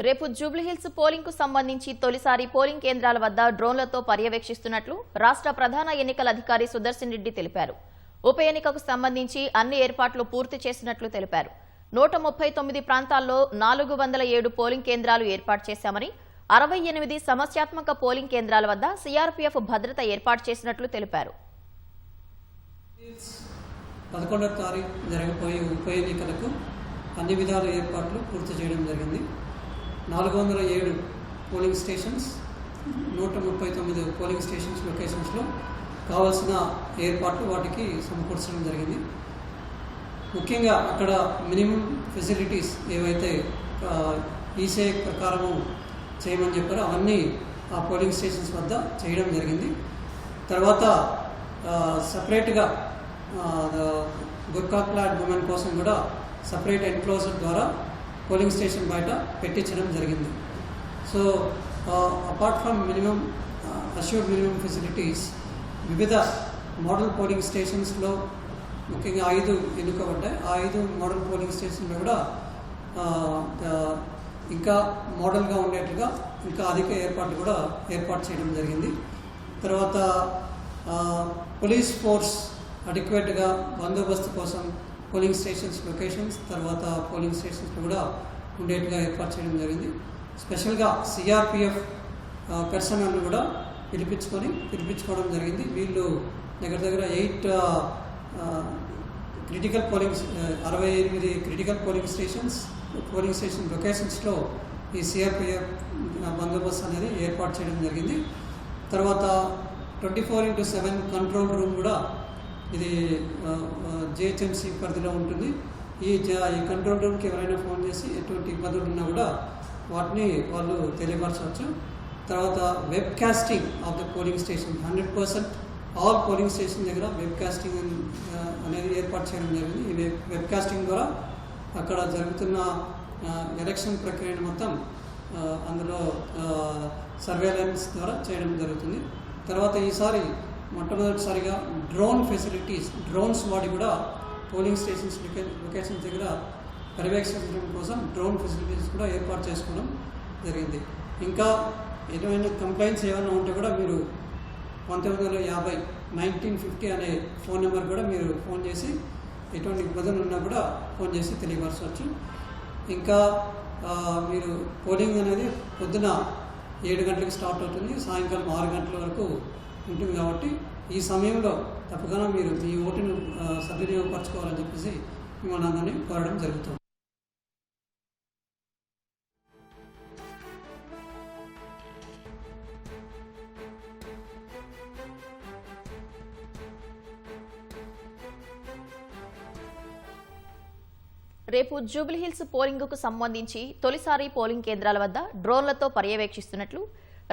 రేపు జూబ్లీహిల్స్ పోలింగ్ కు సంబంధించి తొలిసారి పోలింగ్ కేంద్రాల వద్ద డ్రోన్లతో పర్యవేక్షిస్తున్నట్లు రాష్ట్ర ప్రధాన ఎన్నికల అధికారి సుదర్శన్ రెడ్డి తెలిపారు. ఉప ఎన్నికకు సంబంధించి అన్ని ఏర్పాట్లు పూర్తి చేసినట్లు తెలిపారు. 139 ప్రాంతాల్లో 407 పోలింగ్ కేంద్రాలు ఏర్పాటు చేశామని, 68 సమస్యాత్మక పోలింగ్ కేంద్రాల వద్ద సిఆర్పీఎఫ్ భద్రత ఏర్పాటు చేసినట్లు తెలిపారు. 11వ తారీఖు జరగబోయే ఉప ఎన్నికలకు అన్ని విధాల ఏర్పాట్లు పూర్తి చేయడం జరిగింది. 407 పోలింగ్ స్టేషన్స్, 139 పోలింగ్ స్టేషన్స్ లొకేషన్స్లో కావాల్సిన ఏర్పాట్లు వాటికి సమకూర్చడం జరిగింది. ముఖ్యంగా అక్కడ మినిమం ఫెసిలిటీస్ ఏవైతే ఈసే ప్రకారము చేయమని చెప్పారో అవన్నీ ఆ పోలింగ్ స్టేషన్స్ వద్ద చేయడం జరిగింది. తర్వాత సపరేట్గా గుర్కా క్లాడ్ ఉమెన్ కోసం కూడా సపరేట్ ఎన్క్లోజర్ ద్వారా పోలింగ్ స్టేషన్ బయట పెట్టించడం జరిగింది. So apart from minimum assured minimum facilities, వివిధ మోడల్ పోలింగ్ స్టేషన్స్లో ముఖ్యంగా 5 ఎన్నుకోబడ్డాయి. ఆ 5 మోడల్ పోలింగ్ స్టేషన్లో కూడా ఇంకా మోడల్గా ఉండేట్టుగా ఇంకా అధిక ఏర్పాట్లు కూడా ఏర్పాటు చేయడం జరిగింది. తర్వాత పోలీస్ ఫోర్స్ అడిక్వేట్గా బందోబస్తు కోసం పోలింగ్ స్టేషన్స్ లొకేషన్స్, తర్వాత పోలింగ్ స్టేషన్స్లో కూడా ఉండేట్టుగా ఏర్పాటు చేయడం జరిగింది. స్పెషల్గా సిఆర్పిఎఫ్ పర్సనల్ కూడా పిలిపించుకోవడం జరిగింది. వీళ్ళు దగ్గర 8 critical polling 68 critical polling station లొకేషన్స్లో ఈ సిఆర్పిఎఫ్ బందోబస్తు అనేది ఏర్పాటు చేయడం జరిగింది. తర్వాత 24/7 కంట్రోల్ రూమ్ కూడా ఇది జిహెచ్ఎంసీ పరిధిలో ఉంటుంది. ఈ కంట్రోల్ రూమ్కి ఎవరైనా ఫోన్ చేసి ఎటువంటి ఇబ్బందులు ఉన్నా కూడా వాటిని వాళ్ళు తెలియపరచవచ్చు. తర్వాత web casting of the polling station 100% all polling station దగ్గర వెబ్ కాస్టింగ్ అనేది ఏర్పాటు చేయడం జరిగింది. ఈ వెబ్ కాస్టింగ్ ద్వారా అక్కడ జరుగుతున్న ఎలక్షన్ ప్రక్రియను మొత్తం అందులో సర్వేలెన్స్ ద్వారా చేయడం జరుగుతుంది. తర్వాత ఈసారి మొట్టమొదటిసారిగా డ్రోన్స్ వాడి కూడా పోలింగ్ స్టేషన్స్ లొకేషన్స్ దగ్గర పర్యవేక్షించడం కోసం డ్రోన్ ఫెసిలిటీస్ కూడా ఏర్పాటు చేసుకోవడం జరిగింది. ఇంకా ఏమైనా కంప్లైంట్స్ ఏమైనా ఉంటే కూడా మీరు 1950 1950 అనే ఫోన్ నెంబర్ కూడా మీరు ఫోన్ చేసి ఎటువంటి ఇబ్బందులు ఉన్నా కూడా ఫోన్ చేసి తెలియపరచవచ్చు. ఇంకా మీరు పోలింగ్ అనేది పొద్దున 7 గంటలకు స్టార్ట్ అవుతుంది, సాయంకాలం 6 గంటల వరకు ఉంటుంది. కాబట్టి ఈ సమయంలో తప్పకుండా మీరు మీ ఓటును సద్వినియోగపరచుకోవాలని చెప్పేసి మిమ్మల్ని అందరినీ కోరడం జరుగుతుంది. రేపు జూబ్లీహిల్స్ పోలింగ్ కు సంబంధించి తొలిసారి పోలింగ్ కేంద్రాల వద్ద డ్రోన్లతో పర్యవేక్షిస్తున్నట్లు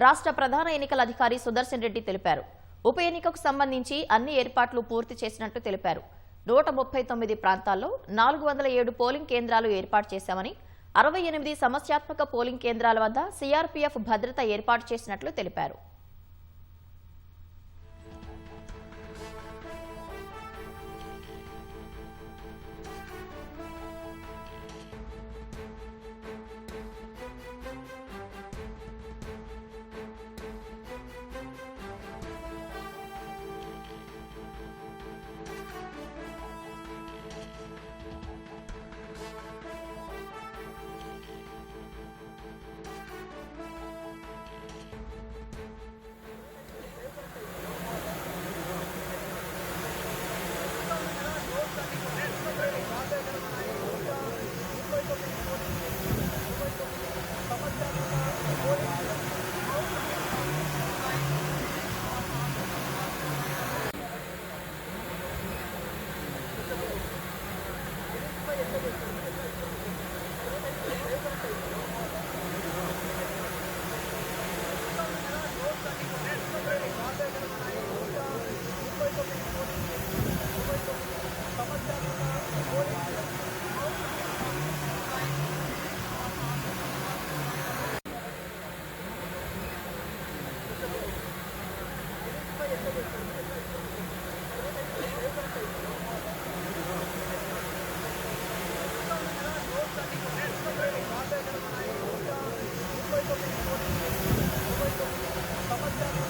రాష్ట్ర ప్రధాన ఎన్నికల అధికారి సుదర్శన్ రెడ్డి తెలిపారు. ఉప ఎన్నికకు సంబంధించి అన్ని ఏర్పాట్లు పూర్తి చేసినట్లు తెలిపారు. 139 ప్రాంతాల్లో 407 పోలింగ్ కేంద్రాలు ఏర్పాటు చేశామని, 68 సమస్యాత్మక పోలింగ్ కేంద్రాల వద్ద సిఆర్పీఎఫ్ భద్రత ఏర్పాటు చేసినట్లు తెలిపారు. Gracias.